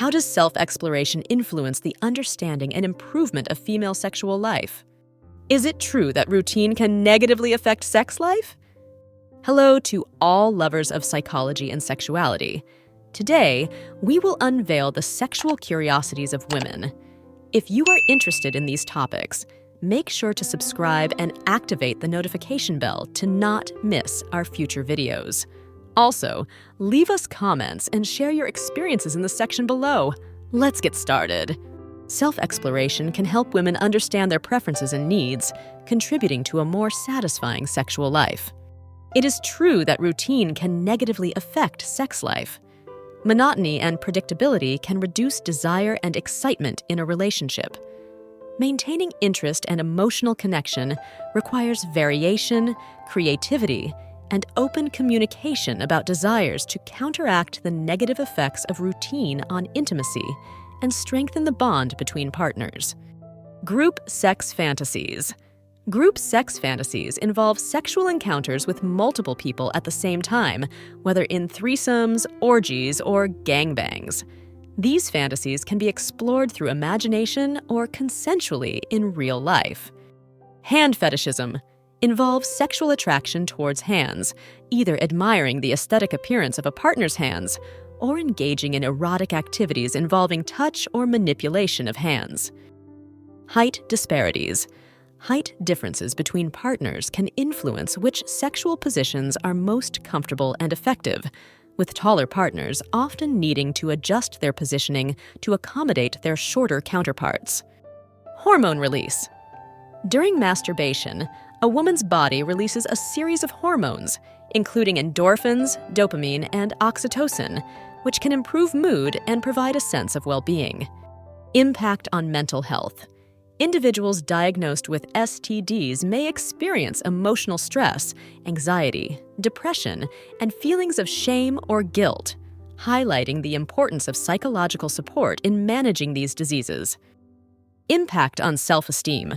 How does self-exploration influence the understanding and improvement of female sexual life? Is it true that routine can negatively affect sex life? Hello to all lovers of psychology and sexuality. Today, we will unveil the sexual curiosities of women. If you are interested in these topics, make sure to subscribe and activate the notification bell to not miss our future videos. Also, leave us comments and share your experiences in the section below. Let's get started. Self-exploration can help women understand their preferences and needs, contributing to a more satisfying sexual life. It is true that routine can negatively affect sex life. Monotony and predictability can reduce desire and excitement in a relationship. Maintaining interest and emotional connection requires variation, creativity, and open communication about desires to counteract the negative effects of routine on intimacy and strengthen the bond between partners. Group sex fantasies. Group sex fantasies involve sexual encounters with multiple people at the same time, whether in threesomes, orgies, or gangbangs. These fantasies can be explored through imagination or consensually in real life. Hand fetishism involves sexual attraction towards hands, either admiring the aesthetic appearance of a partner's hands or engaging in erotic activities involving touch or manipulation of hands. Height disparities. Height differences between partners can influence which sexual positions are most comfortable and effective, with taller partners often needing to adjust their positioning to accommodate their shorter counterparts. Hormone release. During masturbation, a woman's body releases a series of hormones, including endorphins, dopamine, and oxytocin, which can improve mood and provide a sense of well-being. Impact on mental health. Individuals diagnosed with STDs may experience emotional stress, anxiety, depression, and feelings of shame or guilt, highlighting the importance of psychological support in managing these diseases. Impact on self-esteem.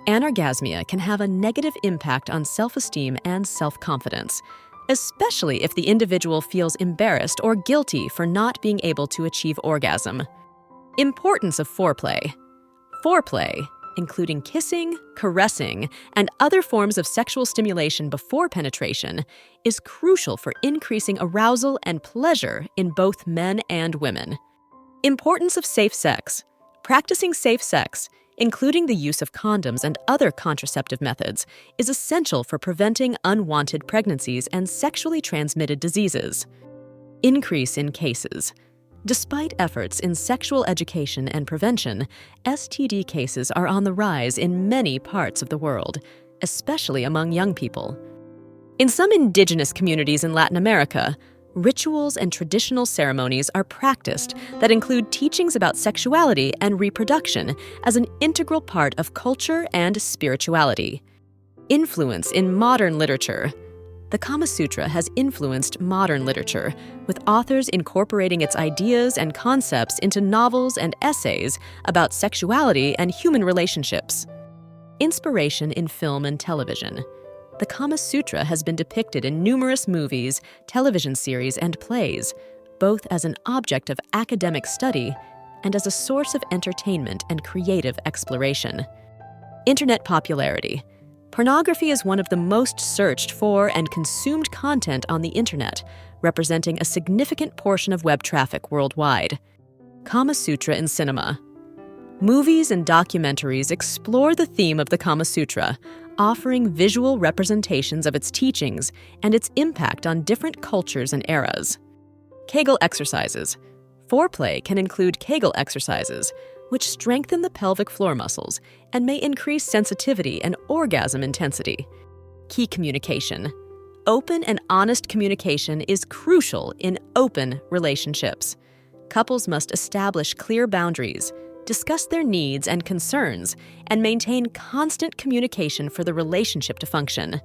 Anorgasmia can have a negative impact on self-esteem and self-confidence, especially if the individual feels embarrassed or guilty for not being able to achieve orgasm. Importance of foreplay. Foreplay, including kissing, caressing, and other forms of sexual stimulation before penetration, is crucial for increasing arousal and pleasure in both men and women. Importance of safe sex. Practicing safe sex, including the use of condoms and other contraceptive methods, is essential for preventing unwanted pregnancies and sexually transmitted diseases. Increase in cases. Despite efforts in sexual education and prevention, STD cases are on the rise in many parts of the world, especially among young people. In some indigenous communities in Latin America, rituals and traditional ceremonies are practiced that include teachings about sexuality and reproduction as an integral part of culture and spirituality. Influence in modern literature. The Kama Sutra has influenced modern literature, with authors incorporating its ideas and concepts into novels and essays about sexuality and human relationships. Inspiration in film and television. The Kama Sutra has been depicted in numerous movies, television series, and plays, both as an object of academic study and as a source of entertainment and creative exploration. Internet popularity. Pornography is one of the most searched for and consumed content on the internet, representing a significant portion of web traffic worldwide. Kama Sutra in cinema. Movies and documentaries explore the theme of the Kama Sutra, offering visual representations of its teachings and its impact on different cultures and eras. Kegel exercises. Foreplay can include Kegel exercises, which strengthen the pelvic floor muscles and may increase sensitivity and orgasm intensity. Key communication. Open and honest communication is crucial in open relationships. Couples must establish clear boundaries, discuss their needs and concerns, and maintain constant communication for the relationship to function.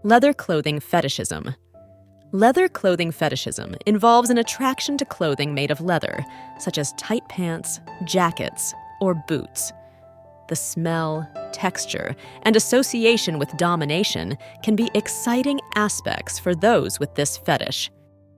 Leather clothing fetishism. Leather clothing fetishism involves an attraction to clothing made of leather, such as tight pants, jackets, or boots. The smell, texture, and association with domination can be exciting aspects for those with this fetish.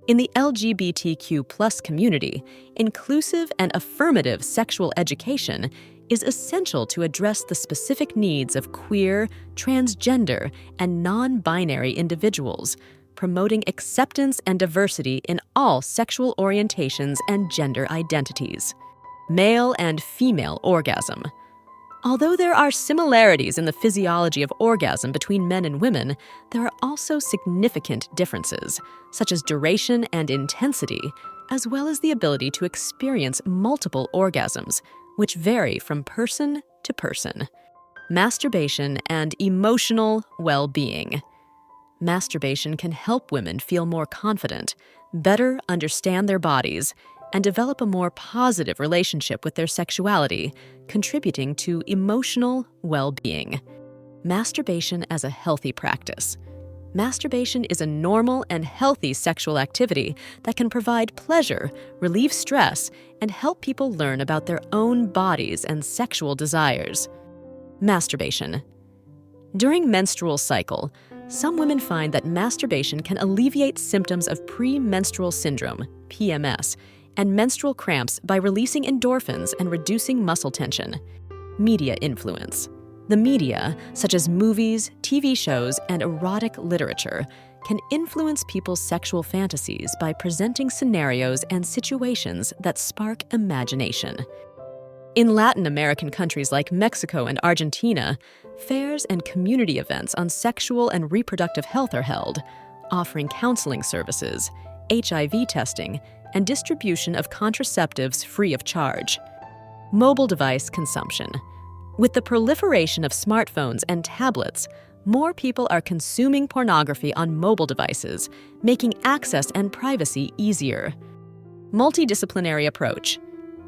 In the LGBTQ+ community, inclusive and affirmative sexual education is essential to address the specific needs of queer, transgender, and non-binary individuals, promoting acceptance and diversity in all sexual orientations and gender identities. Male and female orgasm. Although there are similarities in the physiology of orgasm between men and women, there are also significant differences, such as duration and intensity, as well as the ability to experience multiple orgasms, which vary from person to person. Masturbation and emotional well-being. Masturbation can help women feel more confident, better understand their bodies, and develop a more positive relationship with their sexuality, contributing to emotional well-being. Masturbation as a healthy practice. Masturbation is a normal and healthy sexual activity that can provide pleasure, relieve stress, and help people learn about their own bodies and sexual desires. Masturbation. During menstrual cycle, some women find that masturbation can alleviate symptoms of premenstrual syndrome, PMS, and menstrual cramps by releasing endorphins and reducing muscle tension. Media influence. The media, such as movies, TV shows, and erotic literature, can influence people's sexual fantasies by presenting scenarios and situations that spark imagination. In Latin American countries like Mexico and Argentina, fairs and community events on sexual and reproductive health are held, offering counseling services, HIV testing, and distribution of contraceptives free of charge. Mobile device consumption. With the proliferation of smartphones and tablets, more people are consuming pornography on mobile devices, making access and privacy easier. Multidisciplinary approach.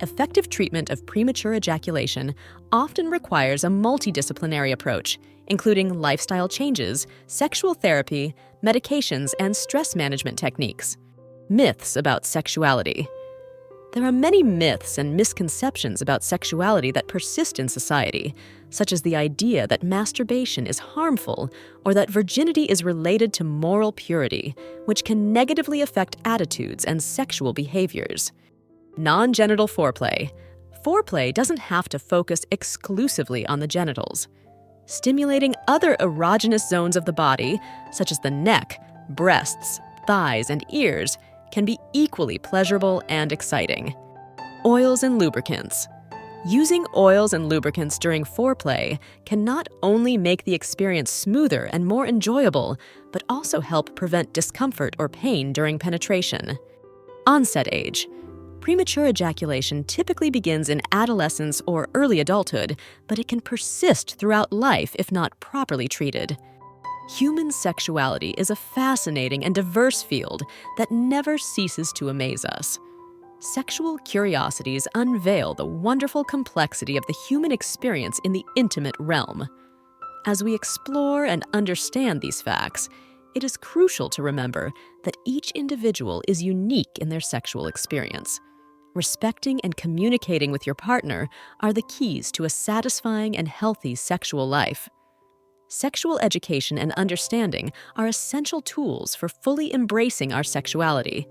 Effective treatment of premature ejaculation often requires a multidisciplinary approach, including lifestyle changes, sexual therapy, medications, and stress management techniques. Myths about sexuality. There are many myths and misconceptions about sexuality that persist in society, such as the idea that masturbation is harmful or that virginity is related to moral purity, which can negatively affect attitudes and sexual behaviors. Non-genital foreplay. Foreplay doesn't have to focus exclusively on the genitals. Stimulating other erogenous zones of the body, such as the neck, breasts, thighs, and ears, can be equally pleasurable and exciting. Oils and lubricants. Using oils and lubricants during foreplay can not only make the experience smoother and more enjoyable, but also help prevent discomfort or pain during penetration. Onset age. Premature ejaculation typically begins in adolescence or early adulthood, but it can persist throughout life if not properly treated. Human sexuality is a fascinating and diverse field that never ceases to amaze us. Sexual curiosities unveil the wonderful complexity of the human experience in the intimate realm. As we explore and understand these facts, it is crucial to remember that each individual is unique in their sexual experience. Respecting and communicating with your partner are the keys to a satisfying and healthy sexual life. Sexual education and understanding are essential tools for fully embracing our sexuality.